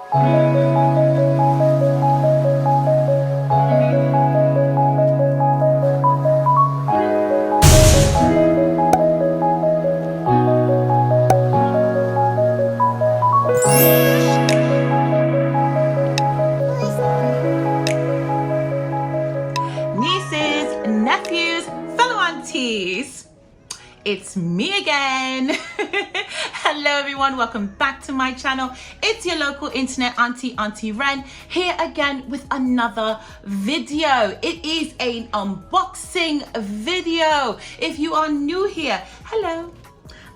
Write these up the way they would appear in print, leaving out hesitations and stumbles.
Nieces, nephews, fellow aunties, it's me again. Hello everyone, welcome back to my channel. It's your local internet auntie, Auntie Ren, here again with another video. It is an unboxing video. If you are new here, hello,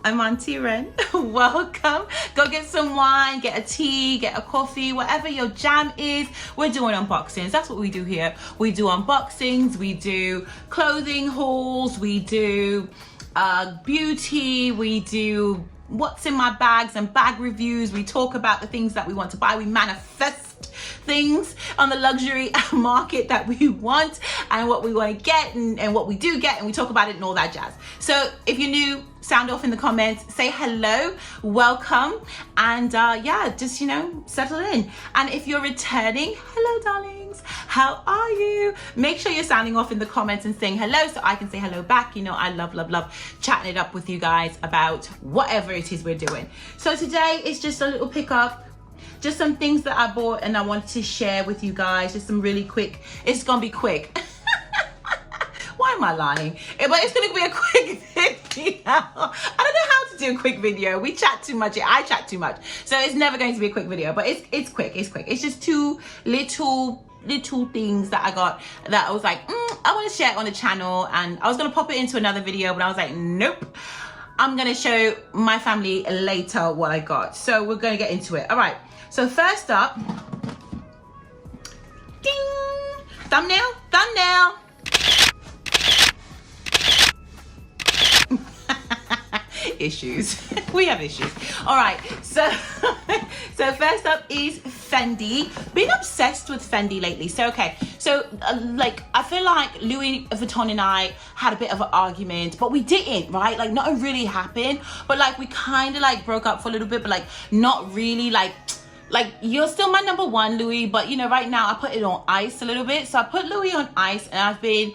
I'm Auntie Ren. Welcome. Go get some wine, get a tea, get a coffee, whatever your jam is. We're doing unboxings. That's what we do here. We do unboxings, we do clothing hauls, we do beauty, we do what's in my bags and bag reviews. We talk about the things that we want to buy. We manifest things on the luxury market that we want and what we want to get and what we do get, and we talk about it and all that jazz. So if you're new, sound off in the comments, say hello, welcome, and yeah, just, you know, settle in. And if you're returning, hello darlings, how are you? Make sure you're sounding off in the comments and saying hello so I can say hello back. You know, I love chatting it up with you guys about whatever it is we're doing. So today is just a little pickup, just some things that I bought and I wanted to share with you guys. Just some really quick, it's gonna be quick. Why am I lying? But it's gonna be a quick video. I don't know how to do a quick video. We chat too much. I chat too much. So it's never going to be a quick video, but it's quick. It's quick. It's just two little things that I got that I was like, I want to share it on the channel, and I was gonna pop it into another video, but I was like, nope. I'm gonna show my family later what I got. So we're gonna get into it. All right. So first up, ding, thumbnail. Issues. We have issues. All right, so first up is Fendi. Been obsessed with Fendi lately. So okay, so like I feel like Louis Vuitton and I had a bit of an argument, but we didn't, right? Like nothing really happened, but like we kind of like broke up for a little bit, but like not really. Like you're still my number one, Louis, but you know, right now I put it on ice a little bit. So I put Louis on ice, and I've been,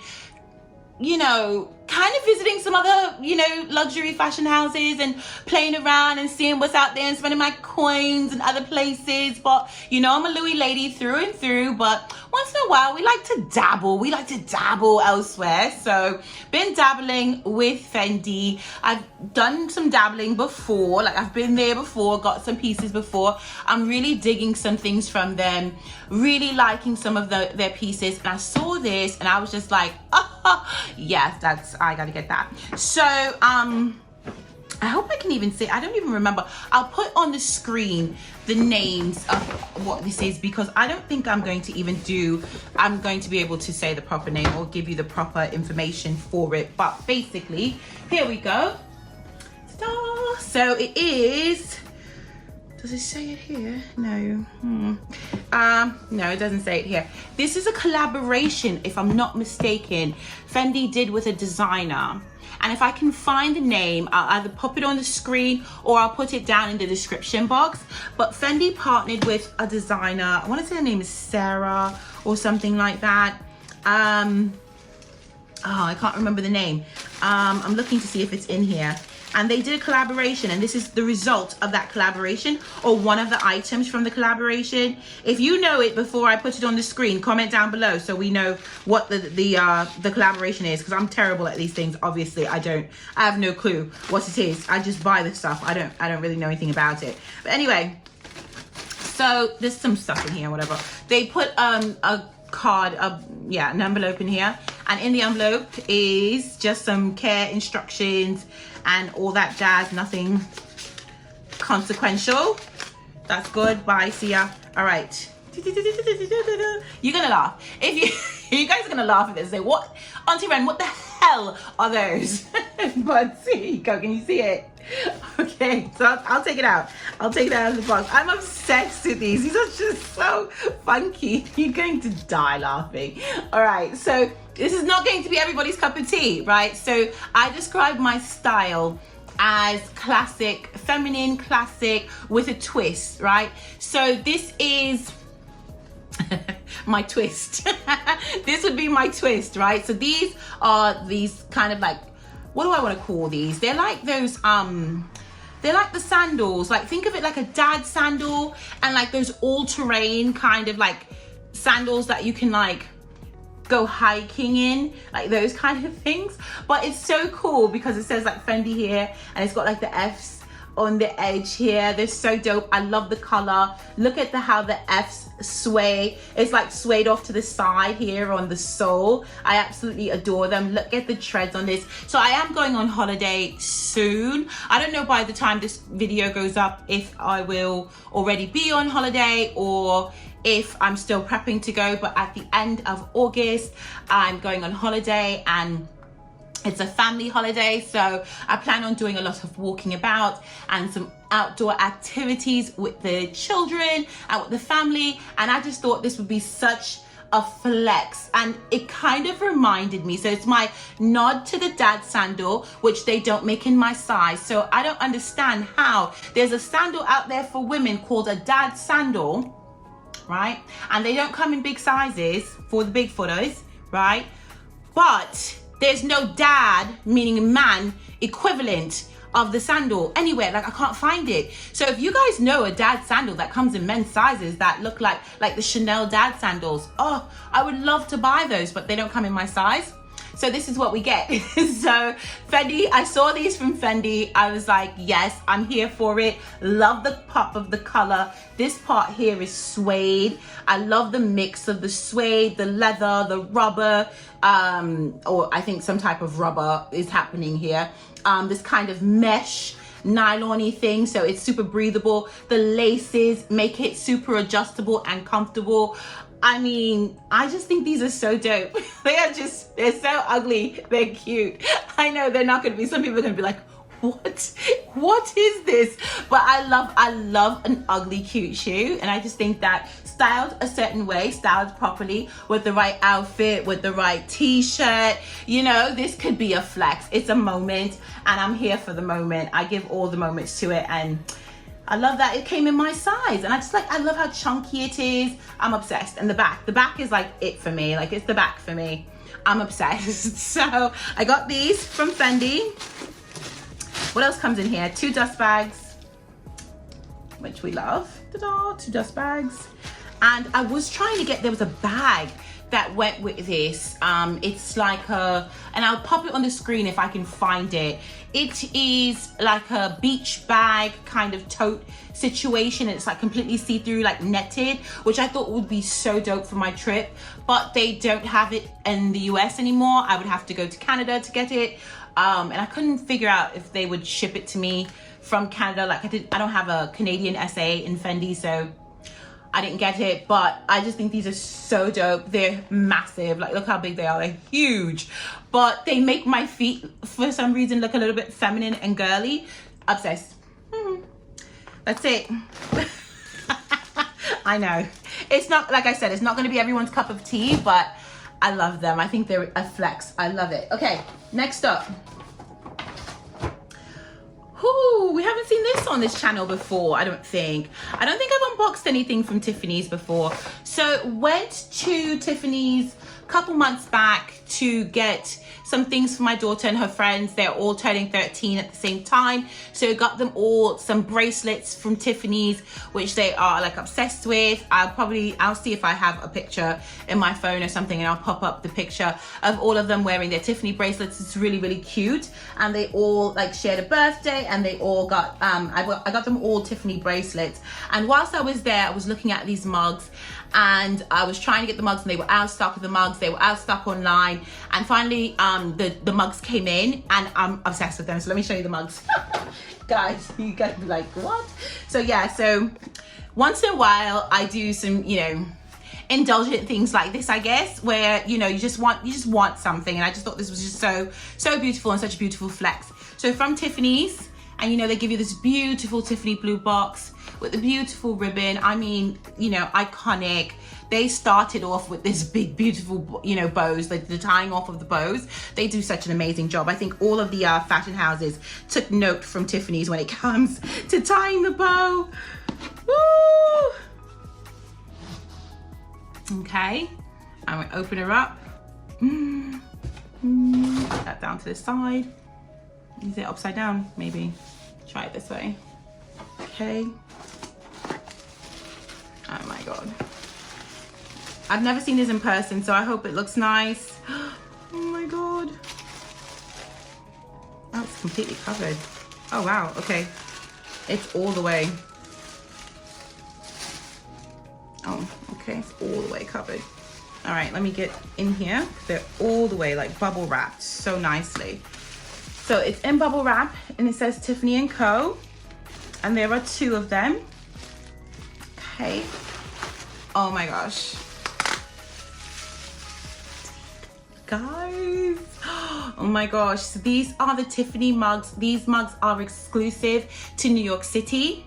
you know, kind of visiting some other, you know, luxury fashion houses and playing around and seeing what's out there and spending my coins in other places. But, you know, I'm a Louis lady through and through, but once in a while we like to dabble. We like to dabble elsewhere. So been dabbling with Fendi. I've done some dabbling before. Like I've been there before, got some pieces before. I'm really digging some things from them, really liking some of their pieces. And I saw this and I was just like, yes, I gotta get that. So I hope I can even say, I don't even remember. I'll put on the screen the names of what this is, because I don't think I'm going to be able to say the proper name or give you the proper information for it. But basically, here we go. So it is, does it say it here? No. No, it doesn't say it here. This is a collaboration, if I'm not mistaken, Fendi did with a designer. And if I can find the name, I'll either pop it on the screen or I'll put it down in the description box. But Fendi partnered with a designer. I want to say her name is Sarah or something like that. Oh, I can't remember the name. I'm looking to see if it's in here. And they did a collaboration, and this is the result of that collaboration, or one of the items from the collaboration. If you know it before I put it on the screen, comment down below so we know what the collaboration is, because I'm terrible at these things. Obviously, I have no clue what it is. I just buy the stuff. I don't really know anything about it. But anyway, so there's some stuff in here, whatever. They put a card, an envelope in here, and in the envelope is just some care instructions and all that jazz. Nothing consequential. That's good. Bye, see ya. All right, you're gonna laugh. If you guys are gonna laugh at this, say, what, Auntie Ren, what the hell are those? But here you go. Can you see it? Okay, so I'll take it out. I'll take it out of the box. I'm obsessed with these. These are just so funky. You're going to die laughing. All right, so this is not going to be everybody's cup of tea, right? So I describe my style as classic, feminine classic with a twist, right? So this is my twist. This would be my twist, right? So these are these kind of like, what do I want to call these? They're like those they're like the sandals, like think of it like a dad sandal, and like those all-terrain kind of like sandals that you can like go hiking in, like those kind of things. But it's so cool because it says like Fendi here, and it's got like the F's on the edge here. They're so dope. I love the color. Look at how the F's sway. It's like swayed off to the side here on the sole. I absolutely adore them. Look at the treads on this. So I am going on holiday soon. I don't know by the time this video goes up if I will already be on holiday or if I'm still prepping to go, but at the end of August I'm going on holiday, and it's a family holiday, so I plan on doing a lot of walking about and some outdoor activities with the children and with the family, and I just thought this would be such a flex. And it kind of reminded me, so it's my nod to the dad sandal, which they don't make in my size. So I don't understand how there's a sandal out there for women called a dad sandal, right? And they don't come in big sizes for the big footers, right? But there's no dad, meaning man, equivalent of the sandal anywhere. Like I can't find it. So if you guys know a dad sandal that comes in men's sizes that look like the Chanel dad sandals, oh, I would love to buy those, but they don't come in my size. So this is what we get. So Fendi, I saw these from Fendi. I was like, yes, I'm here for it. Love the pop of the color. This part here is suede. I love the mix of the suede, the leather, the rubber, or I think some type of rubber is happening here. This kind of mesh nylon-y thing, so it's super breathable. The laces make it super adjustable and comfortable. I mean, I just think these are so dope. They're so ugly. They're cute. I know they're not going to be, some people are going to be like, what is this? But I love an ugly cute shoe, and I just think that styled a certain way, styled properly with the right outfit, with the right t-shirt, you know, this could be a flex. It's a moment, and I'm here for the moment. I give all the moments to it, and I love that it came in my size, and I love how chunky it is. I'm obsessed. And the back is like it for me. Like it's the back for me. I'm obsessed. So I got these from Fendi. What else comes in here? 2 dust bags, which we love. Ta-da, 2 dust bags. And I was trying to get, there was a bag that went with this. It's like a, and I'll pop it on the screen if I can find it. It is like a beach bag kind of tote situation. It's like completely see-through, like netted, which I thought would be so dope for my trip, but they don't have it in the US anymore. I would have to go to Canada to get it. And I couldn't figure out if they would ship it to me from Canada. Like I don't have a Canadian SA in Fendi, so I didn't get it, but I just think these are so dope. They're massive. Like, look how big they are. They're huge, but they make my feet for some reason look a little bit feminine and girly. Obsessed. That's it. I know it's not, like I said, it's not going to be everyone's cup of tea, but I love them. I think they're a flex. I love it. Okay, next up. Ooh, we haven't seen this on this channel before, I don't think. I've unboxed anything from Tiffany's before. So went to Tiffany's a couple months back to get some things for my daughter and her friends. They're all turning 13 at the same time. So got them all some bracelets from Tiffany's, which they are like obsessed with. I'll see if I have a picture in my phone or something, and I'll pop up the picture of all of them wearing their Tiffany bracelets. It's really, really cute. And they all like shared a birthday, and they all got, I got them all Tiffany bracelets. And whilst I was there, I was looking at these mugs, and I was trying to get the mugs, and they were out of stock of the mugs. They were out of stock online. And finally, the mugs came in, and I'm obsessed with them. So let me show you the mugs. Guys, you gotta be like, what? So yeah, so once in a while, I do some, you know, indulgent things like this, I guess, where, you know, you just want something. And I just thought this was just so beautiful and such a beautiful flex. So from Tiffany's, And you know, they give you this beautiful Tiffany blue box with the beautiful ribbon. I mean, you know, iconic. They started off with this big, beautiful, you know, bows, like the tying off of the bows. They do such an amazing job. I think all of the fashion houses took note from Tiffany's when it comes to tying the bow. Woo! Okay, I'm gonna open her up. Put that down to the side. Is it upside down? Maybe. Try it this way. Okay. Oh my God. I've never seen this in person, so I hope it looks nice. Oh my God. Oh, it's completely covered. Oh wow, okay. It's all the way. Oh, okay, it's all the way covered. All right, let me get in here. They're all the way like bubble wrapped so nicely. So it's in bubble wrap and it says Tiffany & Co. And there are 2 of them. Okay. Oh my gosh. Guys, oh my gosh, so these are the Tiffany mugs. These mugs are exclusive to New York City.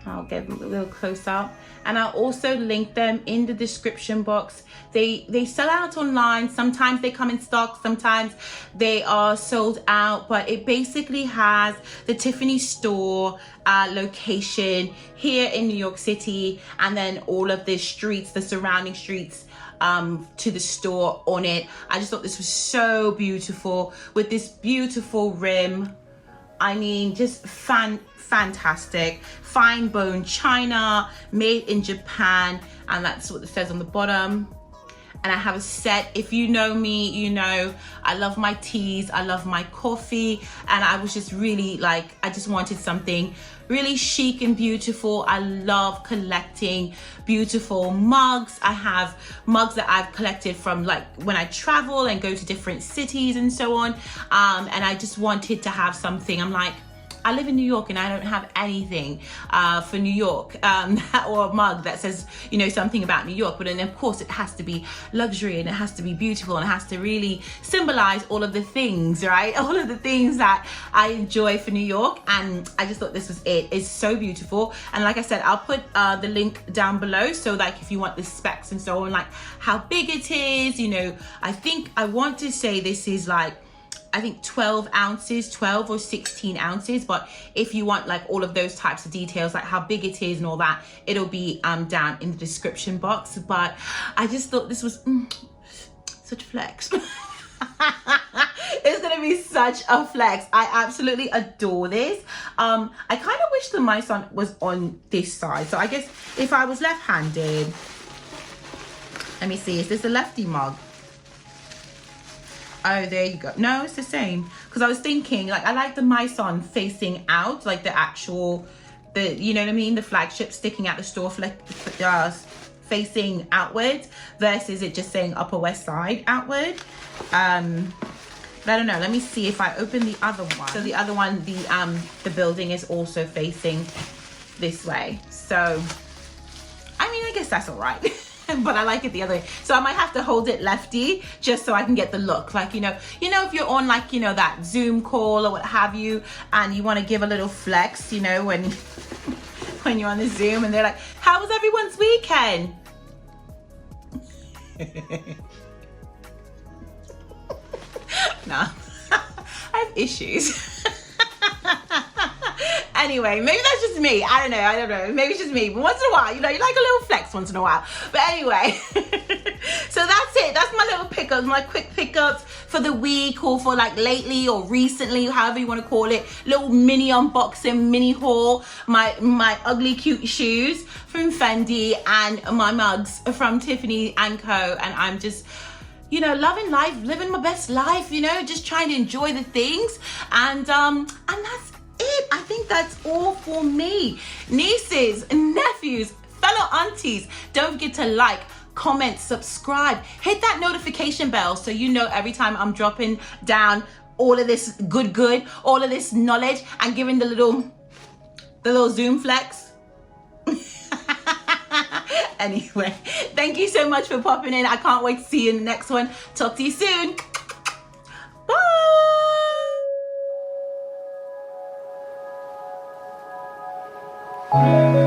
I'll get them a little close up, and I'll also link them in the description box. They sell out online. Sometimes they come in stock, sometimes they are sold out, but it basically has the Tiffany store location here in New York City, and then all of the streets, the surrounding streets to the store on it. I just thought this was so beautiful with this beautiful rim. I mean, just fantastic. Fine bone china, made in Japan, and that's what it says on the bottom. And I have a set. If you know me, you know I love my teas, I love my coffee, and I was just really like, I just wanted something really chic and beautiful. I love collecting beautiful mugs. I have mugs that I've collected from like when I travel and go to different cities and so on, and I just wanted to have something. I'm like, I live in New York and I don't have anything for New York or a mug that says, you know, something about New York. But then of course it has to be luxury and it has to be beautiful and it has to really symbolize all of the things, right? All of the things that I enjoy for New York. And I just thought this was it. It's so beautiful. And like I said, I'll put the link down below. So like if you want the specs and so on, like how big it is, you know, I want to say this is like, I think 12 ounces, 12 or 16 ounces. But if you want like all of those types of details, like how big it is and all that, it'll be down in the description box. But I just thought this was such a flex. It's gonna be such a flex. I absolutely adore this. I kind of wish the mice was on this side. So I guess if I was left-handed, let me see, is this a lefty mug? Oh, there you go. No, it's the same. Because I was thinking, like, I like the mice facing out, like the actual, you know what I mean? The flagship sticking out the store, facing outwards, versus it just saying Upper West Side outward. But I don't know. Let me see if I open the other one. So the other one, the building is also facing this way. So, I mean, I guess that's all right. But I like it the other way. So I might have to hold it lefty just so I can get the look. Like, you know, if you're on like, you know, that Zoom call or what have you, and you want to give a little flex, you know, when you're on the Zoom and they're like, how was everyone's weekend? No, I have issues. Anyway, maybe that's just me. I don't know. Maybe it's just me. But once in a while, you know, you like a little flex once in a while. But anyway, so that's it. That's my little pickups, my quick pickups for the week or for like lately or recently, however you want to call it. Little mini unboxing, mini haul. My ugly cute shoes from Fendi and my mugs from Tiffany & Co. And I'm just, you know, loving life, living my best life, you know, just trying to enjoy the things. And that's it. I think that's all for me. Nieces, nephews, fellow aunties, don't forget to like, comment, subscribe, hit that notification bell so you know every time I'm dropping down all of this good, all of this knowledge and giving the little Zoom flex. Anyway, thank you so much for popping in. I can't wait to see you in the next one. Talk to you soon. Bye. Bye.